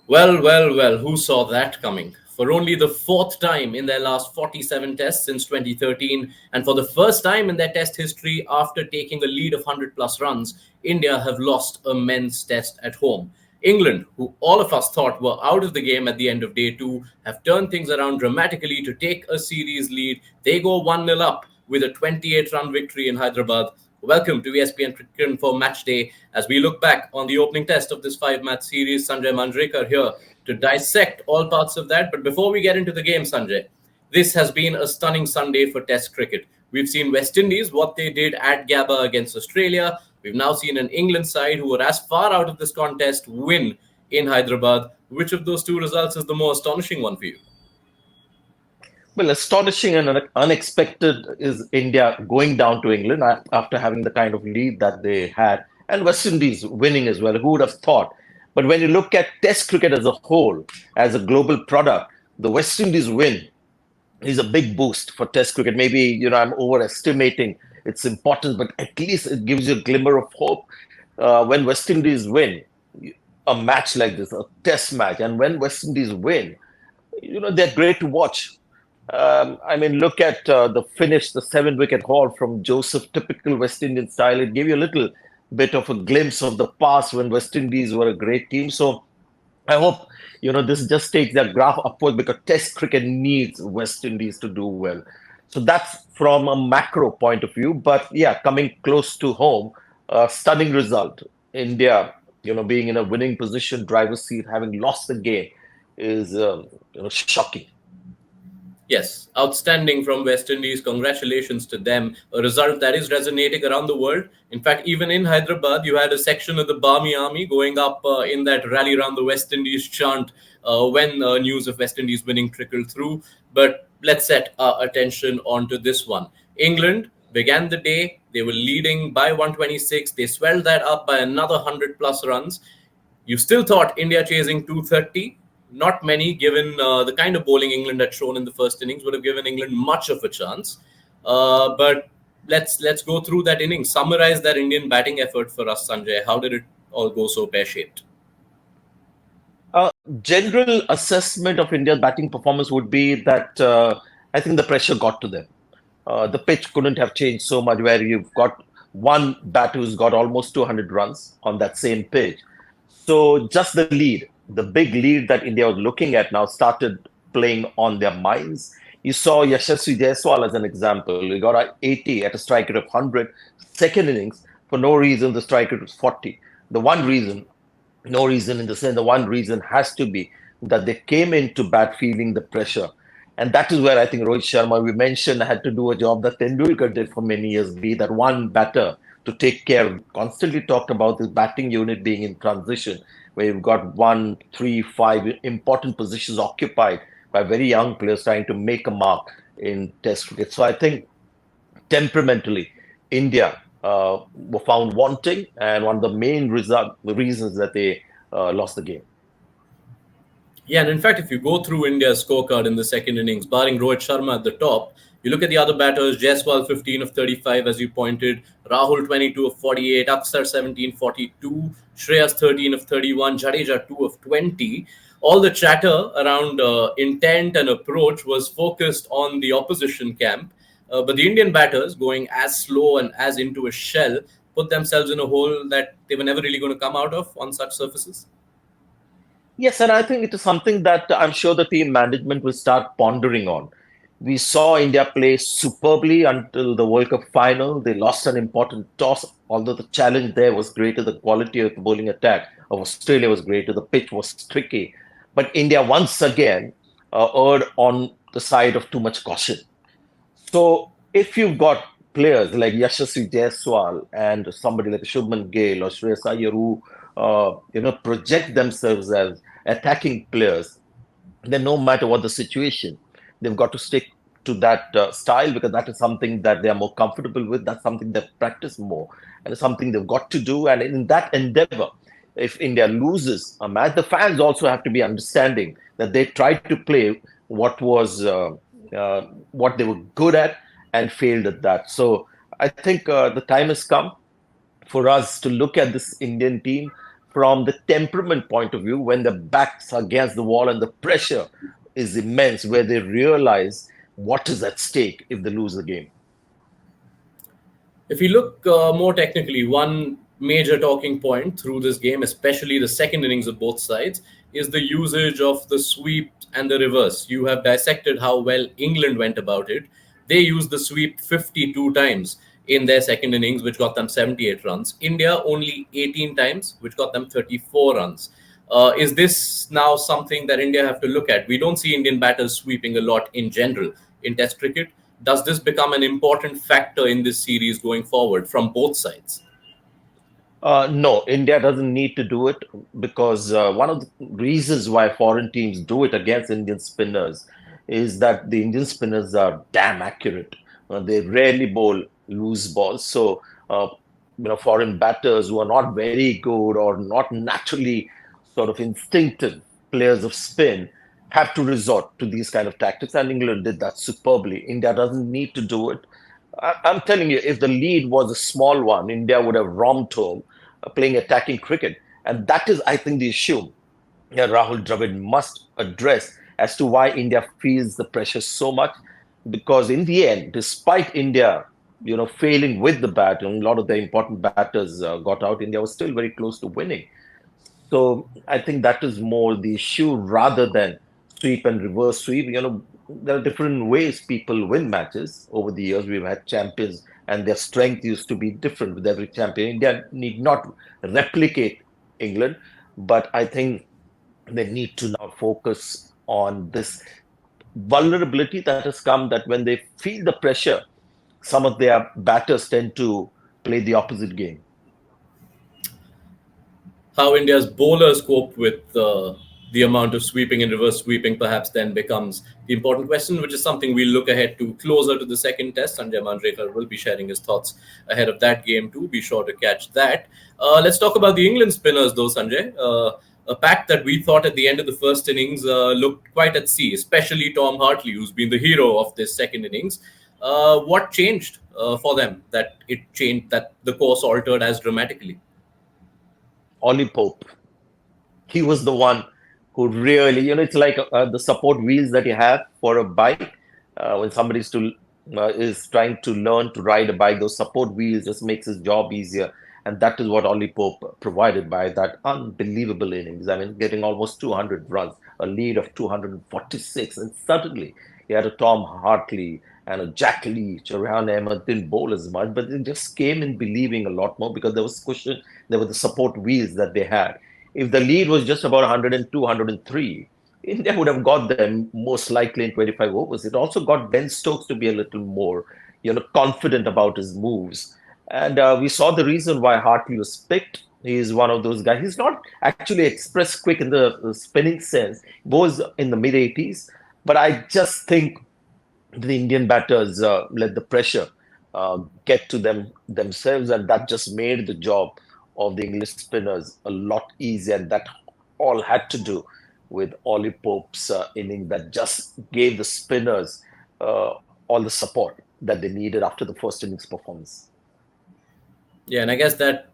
Well, who saw that coming? For only the fourth time in their last 47 tests since 2013, and for the first time in their test history after taking a lead of 100 plus runs, India have lost a men's test at home. England, who all of us thought were out of the game at the end of day two, have turned things around dramatically to take a series lead. They go 1-0 up with a 28-run victory in Hyderabad. Welcome to ESPN Cricinfo Match Day as we look back on the opening test of this five-match series. Sanjay Manjrekar here to dissect all parts of that. But before we get into the game, Sanjay, this has been a stunning Sunday for Test cricket. We've seen West Indies, what they did at Gabba against Australia. We've now seen an England side who were as far out of this contest win in Hyderabad. Which of those two results is the more astonishing one for you? Well, astonishing and unexpected is India going down to England after having the kind of lead that they had, and West Indies winning as well. Who would have thought? But when you look at Test cricket as a whole, as a global product, the West Indies win is a big boost for Test cricket. Maybe, I'm overestimating its importance, but at least it gives you a glimmer of hope when West Indies win a match like this, a Test match, and when West Indies win, they're great to watch. I mean, look at the finish, the 7 wicket haul from Joseph, typical West Indian style. It gave you a little bit of a glimpse of the past when West Indies were a great team. So I hope, this just takes that graph upward because Test cricket needs West Indies to do well. So that's from a macro point of view. But yeah, coming close to home, stunning result. India, being in a winning position, driver's seat, having lost the game is, shocking. Yes, outstanding from West Indies. Congratulations to them. A result that is resonating around the world. In fact, even in Hyderabad, you had a section of the Barmy Army going up in that rally around the West Indies chant when news of West Indies winning trickled through. But let's set our attention onto this one. England began the day. They were leading by 126. They swelled that up by another 100 plus runs. You still thought India chasing 230. Not many, given the kind of bowling England had shown in the first innings, would have given England much of a chance. But let's go through that innings. Summarize that Indian batting effort for us, Sanjay. How did it all go so pear shaped? General assessment of India's batting performance would be that I think the pressure got to them. The pitch couldn't have changed so much where you've got one batter who's got almost 200 runs on that same pitch. So just the lead, the big lead that India was looking at now started playing on their minds. You saw Yashasvi Jaiswal as an example. He got a 80 at a strike rate of 100. Second innings, for no reason, the strike rate was 40. The one reason, no reason in the sense, the one reason has to be that they came into bat feeling the pressure. And that is where I think Rohit Sharma, we mentioned, had to do a job that Tendulkar did for many years, be that one batter to take care. Constantly talked about this batting unit being in transition, where you've got one, three, five important positions occupied by very young players trying to make a mark in Test cricket. So I think temperamentally, India were found wanting, and one of the main reasons that they lost the game. Yeah, and in fact, if you go through India's scorecard in the second innings, barring Rohit Sharma at the top, you look at the other batters, Jaiswal 15 of 35, as you pointed, Rahul 22 of 48, Aksar 17-42, Shreyas 13 of 31, Jadeja 2 of 20. All the chatter around intent and approach was focused on the opposition camp. But the Indian batters, going as slow and as into a shell, put themselves in a hole that they were never really going to come out of on such surfaces. Yes, and I think it is something that I'm sure the team management will start pondering on. We saw India play superbly until the World Cup final. They lost an important toss, although the challenge there was greater. The quality of the bowling attack of Australia was greater. The pitch was tricky. But India once again erred on the side of too much caution. So if you've got players like Yashasvi Jaiswal and somebody like Shubman Gill or Shreyas Iyer who project themselves as attacking players, then no matter what the situation, they've got to stick to that style because that is something that they are more comfortable with. That's something they've practiced more, and it's something they've got to do. And in that endeavor, if India loses a match, the fans also have to be understanding that they tried to play what was what they were good at and failed at that. So I think the time has come for us to look at this Indian team from the temperament point of view, when the backs are against the wall and the pressure is immense, where they realize what is at stake if they lose the game. If you look more technically, one major talking point through this game, especially the second innings of both sides, is the usage of the sweep and the reverse. You have dissected how well England went about it. They used the sweep 52 times in their second innings, which got them 78 runs. India only 18 times, which got them 34 runs. Is this now something that India have to look at? We don't see Indian batters sweeping a lot in general in Test cricket. Does this become an important factor in this series going forward from both sides? No, India doesn't need to do it because one of the reasons why foreign teams do it against Indian spinners is that the Indian spinners are damn accurate. They rarely bowl loose balls. So, foreign batters who are not very good or not naturally sort of instinctive players of spin have to resort to these kind of tactics. And England did that superbly. India doesn't need to do it. I'm telling you, if the lead was a small one, India would have romped home playing attacking cricket. And that is, I think, the issue Rahul Dravid must address as to why India feels the pressure so much. Because in the end, despite India, failing with the bat, and a lot of the important batters got out, India was still very close to winning. So I think that is more the issue rather than sweep and reverse sweep. There are different ways people win matches over the years. We've had champions, and their strength used to be different with every champion. India need not replicate England, but I think they need to now focus on this vulnerability that has come that when they feel the pressure, some of their batters tend to play the opposite game. How India's bowlers cope with the amount of sweeping and reverse sweeping perhaps then becomes the important question, which is something we'll look ahead to closer to the second test. Sanjay Manjrekar will be sharing his thoughts ahead of that game too. Be sure to catch that. Let's talk about the England spinners though, Sanjay. A pack that we thought at the end of the first innings looked quite at sea, especially Tom Hartley, who's been the hero of this second innings. What changed for them that it changed, that the course altered as dramatically? Ollie Pope, he was the one who really, it's like the support wheels that you have for a bike. When is trying to learn to ride a bike, those support wheels just makes his job easier. And that is what Ollie Pope provided by that unbelievable innings. I mean, getting almost 200 runs, a lead of 246. And suddenly he had a Tom Hartley and a Jack Leach. Rehan Ahmed didn't bowl as much, but they just came in believing a lot more because there was cushion, there were the support wheels that they had. If the lead was just about 102, 103, India would have got them most likely in 25 overs. It also got Ben Stokes to be a little more, confident about his moves. And we saw the reason why Hartley was picked. He is one of those guys. He's not actually express quick in the spinning sense. He was in the mid 80s. But I just think the Indian batters let the pressure get to themselves, and that just made the job of the English spinners a lot easier. And that all had to do with Ollie Pope's inning that just gave the spinners all the support that they needed after the first innings performance. Yeah, and I guess that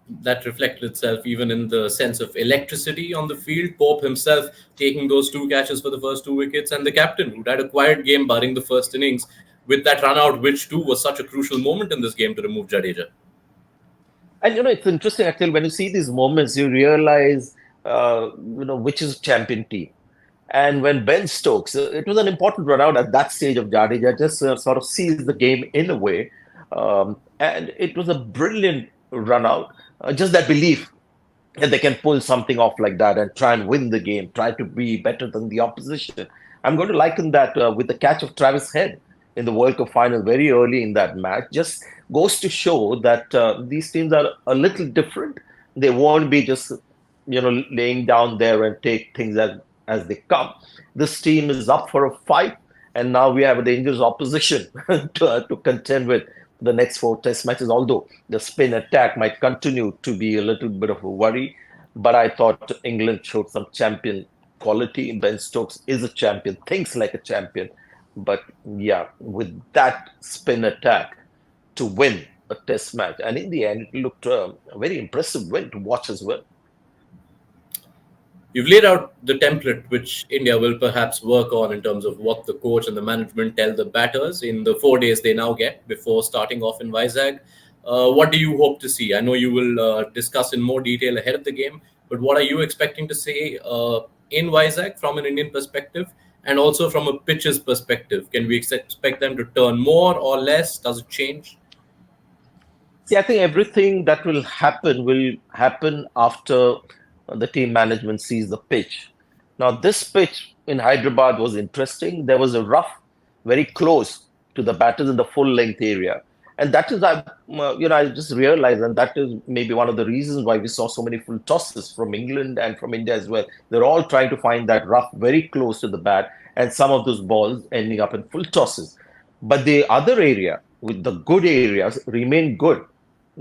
reflected itself even in the sense of electricity on the field. Pope himself taking those two catches for the first two wickets, and the captain who had a quiet game barring the first innings with that run out, which too was such a crucial moment in this game to remove Jadeja. And it's interesting actually when you see these moments, you realize which is champion team. And when Ben Stokes, it was an important run out at that stage of Jadeja, just sort of seals the game in a way. And it was a brilliant run out. Just that belief that they can pull something off like that and try and win the game, try to be better than the opposition. I'm going to liken that with the catch of Travis Head in the World Cup final very early in that match. Just goes to show that these teams are a little different. They won't be just laying down there and take things as they come. This team is up for a fight, and now we have a dangerous opposition to contend with the next four test matches, although the spin attack might continue to be a little bit of a worry. But I thought England showed some champion quality. Ben Stokes is a champion, thinks like a champion. But yeah, with that spin attack to win a test match. And in the end, it looked a very impressive win to watch as well. You've laid out the template which India will perhaps work on in terms of what the coach and the management tell the batters in the 4 days they now get before starting off in Vizag. What do you hope to see? I know you will discuss in more detail ahead of the game, but what are you expecting to see in Vizag from an Indian perspective and also from a pitcher's perspective? Can we expect them to turn more or less? Does it change? See, I think everything that will happen after the team management sees the pitch. Now, this pitch in Hyderabad was interesting. There was a rough very close to the batters in the full length area. And that is, I just realized, and that is maybe one of the reasons why we saw so many full tosses from England and from India as well. They're all trying to find that rough very close to the bat, and some of those balls ending up in full tosses. But the other area, with the good areas, remain good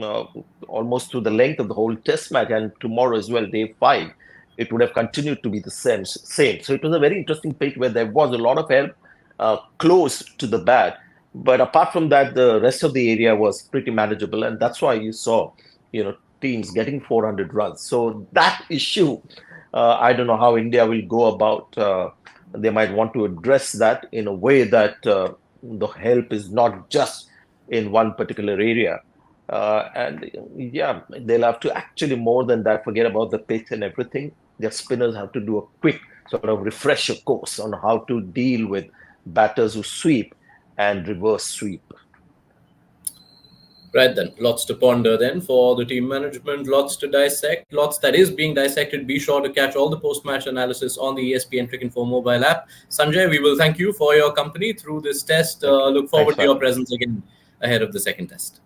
uh, almost through the length of the whole test match, and tomorrow as well, day 5, it would have continued to be the same. So it was a very interesting pitch where there was a lot of help close to the bat. But apart from that, the rest of the area was pretty manageable, and that's why you saw, teams getting 400 runs. So that issue, I don't know how India will go about. They might want to address that in a way that the help is not just in one particular area. And yeah, they'll have to actually more than that, forget about the pitch and everything. Their spinners have to do a quick sort of refresher course on how to deal with batters who sweep and reverse sweep. Right then, lots to ponder then for the team management, lots to dissect, lots that is being dissected. Be sure to catch all the post-match analysis on the ESPN Cricinfo mobile app. Sanjay, we will thank you for your company through this test. Thank you. Look Thanks forward for to your having me. presence again ahead of the second test.